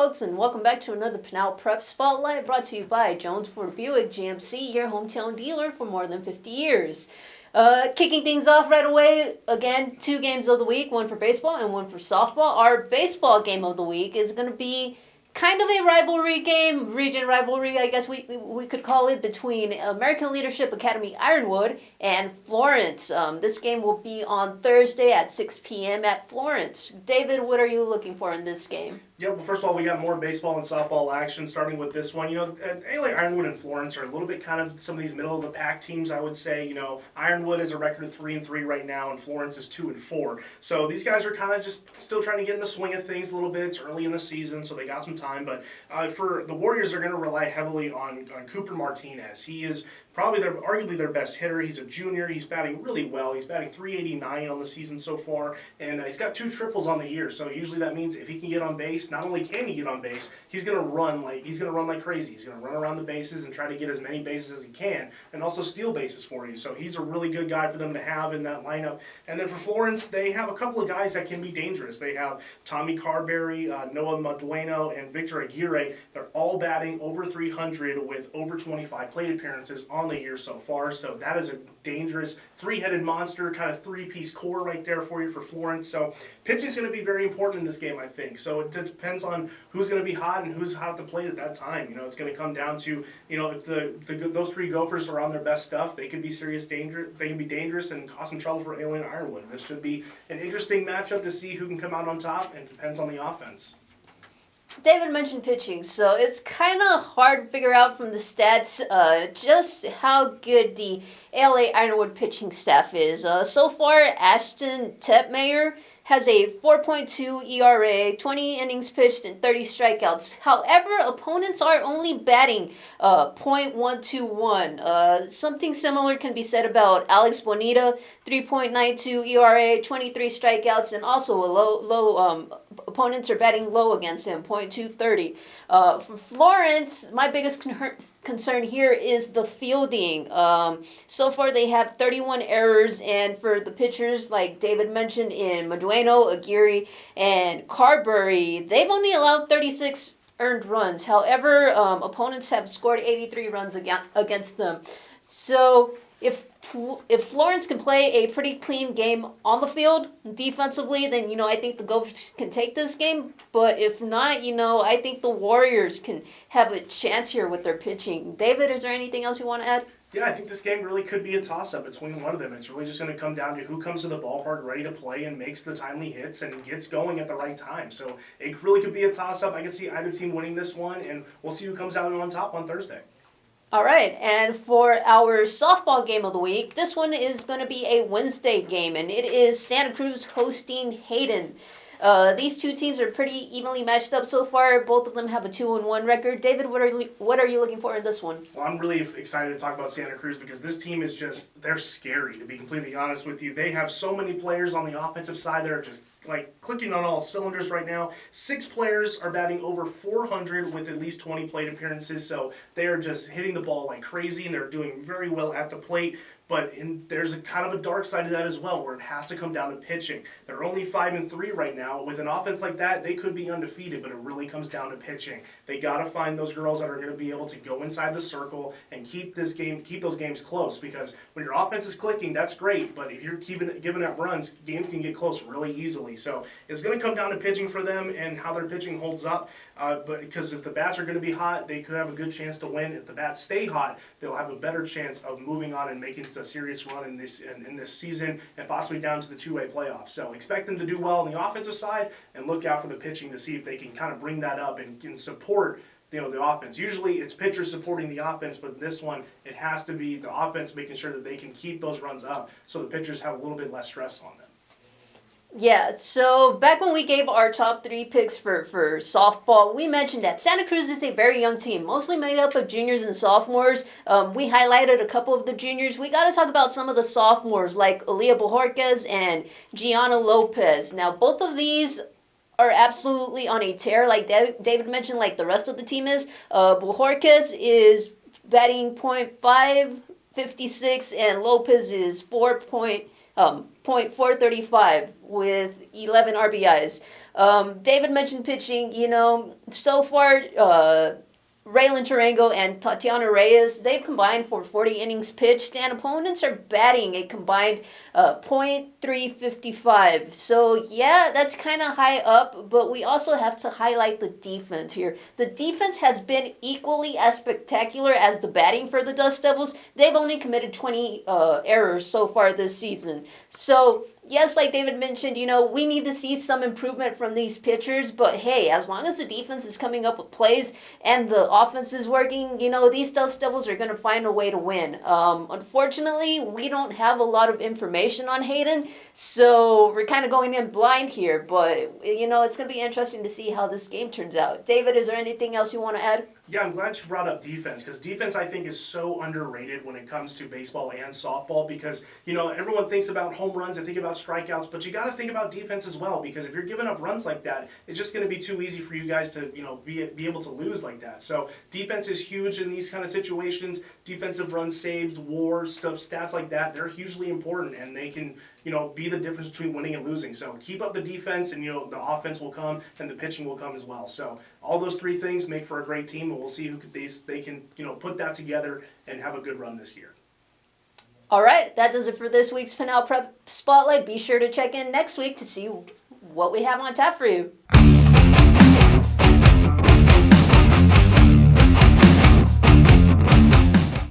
folks, and welcome back to another Pinal Prep Spotlight brought to you by Jones Ford Buick GMC, your hometown dealer for more than 50 years. Kicking things off right away, again, 2 games of the week, one for baseball and one for softball. Our baseball game of the week is going to be kind of a rivalry game, region rivalry, I guess we could call it, between American Leadership Academy Ironwood and Florence. This game will be on Thursday at 6 p.m. at Florence. David, what are you looking for in this game? Yeah, well, first of all, we got more baseball and softball action, starting with this one. Ironwood and Florence are a little bit kind of some of these middle-of-the-pack teams, I would say. Ironwood is a record of 3-3 right now, and Florence is 2-4. So these guys are kind of just still trying to get in the swing of things a little bit. It's early in the season, so they got some time. But for the Warriors, they're going to rely heavily on Cooper Martinez. He is probably arguably their best hitter. He's a junior. He's batting really well. He's batting .389 on the season so far, and he's got 2 triples on the year. So usually that means if he can get on base, not only can he get on base, he's going to run like crazy. He's going to run around the bases and try to get as many bases as he can, and also steal bases for you. So he's a really good guy for them to have in that lineup. And then for Florence, they have a couple of guys that can be dangerous. They have Tommy Carberry, Noah Madueno, and Victor Aguirre. They're all batting over 300 with over 25 plate appearances on the year so far. So that is a dangerous 3-headed monster, kind of 3-piece core right there for you for Florence. So pitching is going to be very important in this game, I think. So it depends on who's going to be hot and who's hot at the plate at that time. It's going to come down to, if those 3 Gophers are on their best stuff, they could be serious danger. They can be dangerous and cause some trouble for Alien Ironwood. This should be an interesting matchup to see who can come out on top, and it depends on the offense. David mentioned pitching, so it's kind of hard to figure out from the stats just how good the LA Ironwood pitching staff is. So far, Ashton Tepmayer has a 4.2 ERA, 20 innings pitched, and 30 strikeouts. However, opponents are only batting .121. Something similar can be said about Alex Bonita, 3.92 ERA, 23 strikeouts, and also a low opponents are batting low against him, .230. For Florence, my biggest concern here is the fielding. So far, they have 31 errors, and for the pitchers, like David mentioned, in Madueno, Aguirre, and Carberry, they've only allowed 36 earned runs. However, opponents have scored 83 runs against them. So if Florence can play a pretty clean game on the field defensively, then, I think the Gophers can take this game. But if not, I think the Warriors can have a chance here with their pitching. David, is there anything else you want to add? Yeah, I think this game really could be a toss-up between one of them. It's really just going to come down to who comes to the ballpark ready to play and makes the timely hits and gets going at the right time. So it really could be a toss-up. I can see either team winning this one, and we'll see who comes out on top on Thursday. All right, and for our softball game of the week, this one is going to be a Wednesday game, and it is Santa Cruz hosting Hayden. These 2 teams are pretty evenly matched up so far. Both of them have a 2-1 record. David, what are you looking for in this one? Well, I'm really excited to talk about Santa Cruz because this team is they're scary, to be completely honest with you. They have so many players on the offensive side that are just clicking on all cylinders right now. 6 players are batting over 400 with at least 20 plate appearances, so they are just hitting the ball like crazy, and they're doing very well at the plate. But there's a kind of a dark side to that as well, where it has to come down to pitching. They're only 5-3 right now. With an offense like that, they could be undefeated, but it really comes down to pitching. They got to find those girls that are going to be able to go inside the circle and keep those games close. Because when your offense is clicking, that's great. But if you're giving up runs, games can get close really easily. So it's going to come down to pitching for them and how their pitching holds up. But because if the bats are going to be hot, they could have a good chance to win. If the bats stay hot, they'll have a better chance of moving on and making a serious run in this season and possibly down to the 2-way playoffs. So expect them to do well on the offensive side and look out for the pitching to see if they can kind of bring that up and can support the offense. Usually it's pitchers supporting the offense, but this one it has to be the offense making sure that they can keep those runs up so the pitchers have a little bit less stress on them. Yeah, so back when we gave our top 3 picks for softball, we mentioned that Santa Cruz is a very young team, mostly made up of juniors and sophomores. We highlighted a couple of the juniors. We got to talk about some of the sophomores, like Aaliyah Bojorquez and Gianna Lopez. Now, both of these are absolutely on a tear, like David mentioned, like the rest of the team is. Bojorquez is batting .556, and Lopez is .435 with 11 RBIs. David mentioned pitching. So far, Raylan Tarango and Tatiana Reyes, they've combined for 40 innings pitched, and opponents are batting a combined .355. So, yeah, that's kind of high up, but we also have to highlight the defense here. The defense has been equally as spectacular as the batting for the Dust Devils. They've only committed 20 errors so far this season. So, yes, like David mentioned, we need to see some improvement from these pitchers, but hey, as long as the defense is coming up with plays and the offense is working, these Dust Devils are going to find a way to win. Unfortunately, we don't have a lot of information on Hayden, so we're kind of going in blind here, but, it's going to be interesting to see how this game turns out. David, is there anything else you want to add? Yeah, I'm glad you brought up defense, because defense, I think, is so underrated when it comes to baseball and softball, because, everyone thinks about home runs and think about strikeouts, but you got to think about defense as well, because if you're giving up runs like that, it's just going to be too easy for you guys to, be able to lose like that. So defense is huge in these kind of situations. Defensive runs saved, WAR, stats like that, they're hugely important, and they can, be the difference between winning and losing. So keep up the defense, and, the offense will come, and the pitching will come as well. So all those three things make for a great team, and we'll see who they can, put that together and have a good run this year. All right, that does it for this week's Pinal Prep Spotlight. Be sure to check in next week to see what we have on tap for you.